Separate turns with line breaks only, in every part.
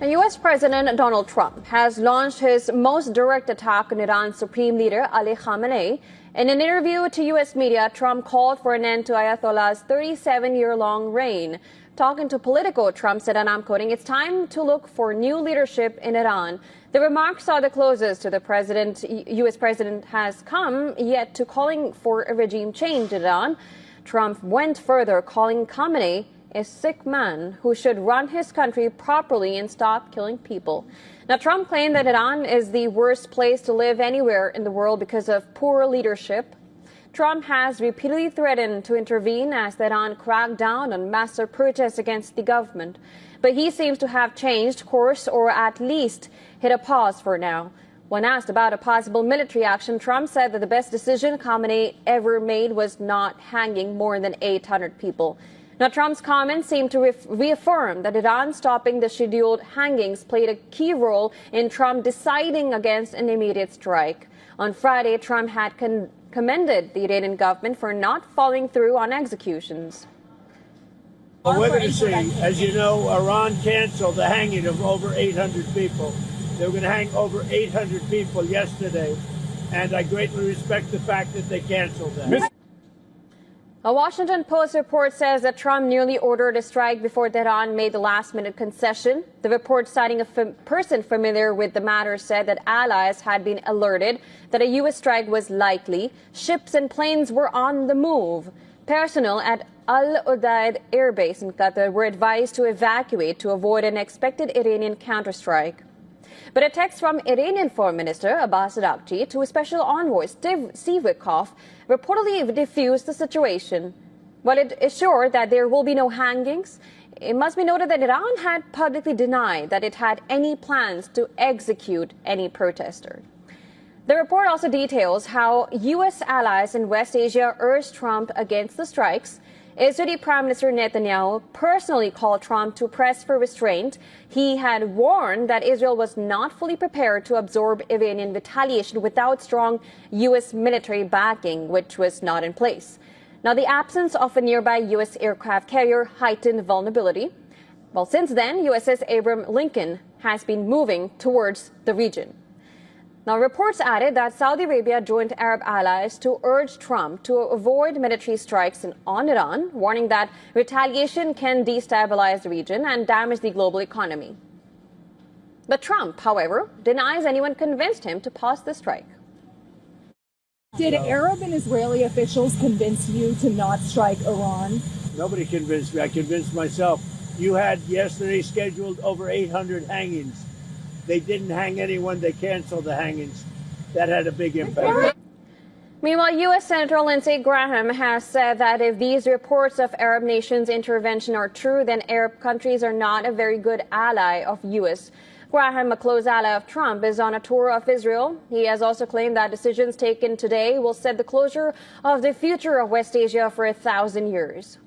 U.S. President Donald Trump has launched his most direct attack on Iran's supreme leader, Ali Khamenei. In an interview to U.S. media, Trump called for an end to Ayatollah's 37-year-long reign. Talking to Politico, Trump said, and I'm quoting, "It's time to look for new leadership in Iran." The remarks are the closest to the U.S. president has come yet to calling for a regime change in Iran. Trump went further, calling Khamenei a sick man who should run his country properly and stop killing people. Now, Trump claimed that Iran is the worst place to live anywhere in the world because of poor leadership. Trump has repeatedly threatened to intervene as Iran cracked down on massive protests against the government. But he seems to have changed course, or at least hit a pause for now. When asked about a possible military action, Trump said that the best decision Khamenei ever made was not hanging more than 800 people. Now, Trump's comments seem to reaffirm that Iran stopping the scheduled hangings played a key role in Trump deciding against an immediate strike. On Friday, Trump had commended the Iranian government for not following through on executions.
Well, we're going to see. As you know, Iran canceled the hanging of over 800 people. They were going to hang over 800 people yesterday, and I greatly respect the fact that they canceled that.
A Washington Post report says that Trump nearly ordered a strike before Tehran made the last-minute concession. The report, citing a person familiar with the matter, said that allies had been alerted that a U.S. strike was likely. Ships and planes were on the move. Personnel at Al Udeid Air Base in Qatar were advised to evacuate to avoid an expected Iranian counterstrike. But a text from Iranian Foreign Minister Abbas Araghchi to Special Envoy Steve Witkoff reportedly diffused the situation. While it assured that there will be no hangings, it must be noted that Iran had publicly denied that it had any plans to execute any protester. The report also details how U.S. allies in West Asia urged Trump against the strikes. Israeli Prime Minister Netanyahu personally called Trump to press for restraint. He had warned that Israel was not fully prepared to absorb Iranian retaliation without strong U.S. military backing, which was not in place. Now, the absence of a nearby U.S. aircraft carrier heightened vulnerability. Well, since then, USS Abraham Lincoln has been moving towards the region. Now, reports added that Saudi Arabia joined Arab allies to urge Trump to avoid military strikes on Iran, warning that retaliation can destabilize the region and damage the global economy. But Trump, however, denies anyone convinced him to pause the strike.
Did Arab and Israeli officials convince you to not strike Iran?
Nobody convinced me. I convinced myself. You had yesterday scheduled over 800 hangings. They didn't hang anyone. They canceled the hangings. That had a big impact.
Meanwhile, U.S. Senator Lindsey Graham has said that if these reports of Arab nations' intervention are true, then Arab countries are not a very good ally of U.S. Graham, a close ally of Trump, is on a tour of Israel. He has also claimed that decisions taken today will set the closure of the future of West Asia for 1,000 years.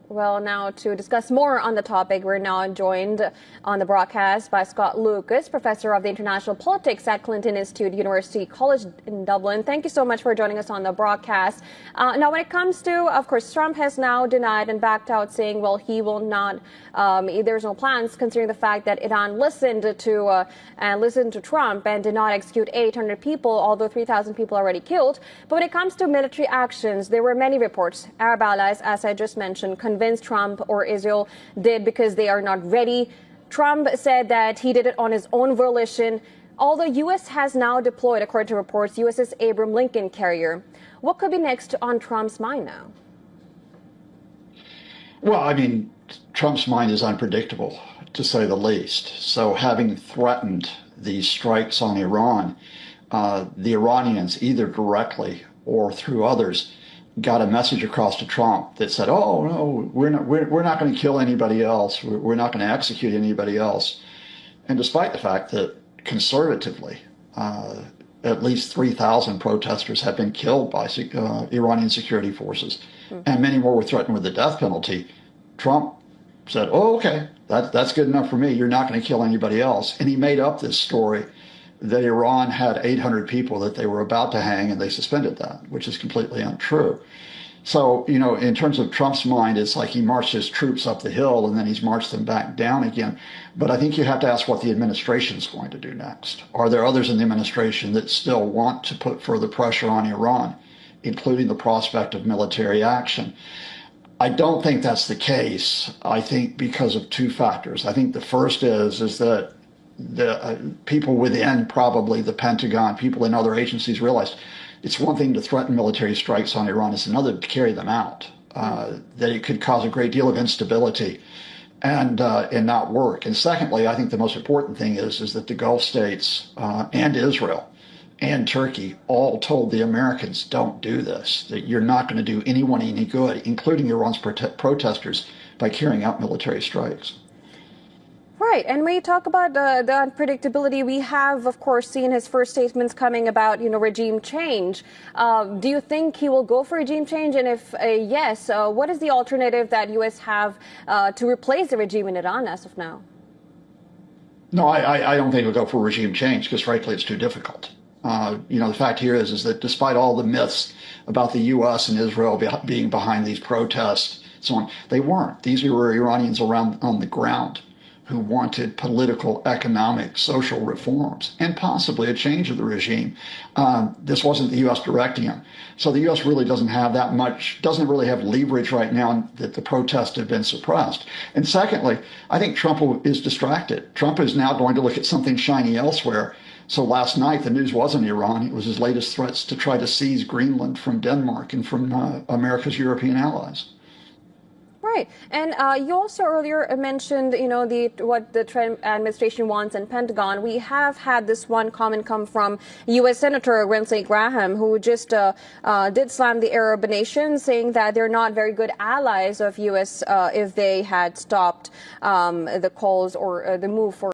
Well, now to discuss more on the topic, we're now joined on the broadcast by Scott Lucas, professor of the international politics at Clinton Institute University College in Dublin. Thank you so much for joining us on the broadcast. Now, when it comes to, of course, Trump has now denied and backed out, saying, well, he will not, there's no plans, considering the fact that Iran listened to Trump and did not execute 800 people, although 3,000 people already killed. But when it comes to military actions, there were many reports. Arab allies, as I just mentioned, convinced Trump or Israel did because they are not ready. Trump said that he did it on his own volition. Although U.S. has now deployed, according to reports, USS Abraham Lincoln carrier. What could be next on Trump's mind now?
Well, I mean, Trump's mind is unpredictable, to say the least. So having threatened these strikes on Iran, the Iranians, either directly or through others, got a message across to Trump that said, oh, no, we're not going to kill anybody else. We're not going to execute anybody else. And despite the fact that conservatively, at least 3,000 protesters have been killed by Iranian security forces, and many more were threatened with the death penalty, Trump said, oh, okay, that's good enough for me. You're not going to kill anybody else. And he made up this story that Iran had 800 people that they were about to hang and they suspended that, which is completely untrue. So, in terms of Trump's mind, it's like he marched his troops up the hill and then he's marched them back down again. But I think you have to ask what the administration is going to do next. Are there others in the administration that still want to put further pressure on Iran, including the prospect of military action? I don't think that's the case. I think because of two factors. I think the first is that the people within probably the Pentagon, people in other agencies realized it's one thing to threaten military strikes on Iran, it's another to carry them out, that it could cause a great deal of instability and not work. And secondly, I think the most important thing is that the Gulf states and Israel and Turkey all told the Americans, don't do this, that you're not going to do anyone any good, including Iran's protesters, by carrying out military strikes.
Right. And when you talk about the unpredictability, we have, of course, seen his first statements coming about, regime change. Do you think he will go for regime change? And if yes, what is the alternative that U.S. have to replace the regime in Iran as of now?
No, I don't think he'll go for regime change because, frankly, it's too difficult. The fact here is that despite all the myths about the U.S. and Israel being behind these protests, so on, they weren't. These were Iranians on the ground who wanted political, economic, social reforms, and possibly a change of the regime. This wasn't the U.S. directing them. So the U.S. really doesn't really have leverage right now that the protests have been suppressed. And secondly, I think Trump is distracted. Trump is now going to look at something shiny elsewhere. So last night, the news wasn't Iran. It was his latest threats to try to seize Greenland from Denmark and from America's European allies.
Right. And you also earlier mentioned, what the Trump administration wants and Pentagon. We have had this one comment come from U.S. Senator Lindsey Graham, who just did slam the Arab nation, saying that they're not very good allies of U.S. If they had stopped the calls or the move for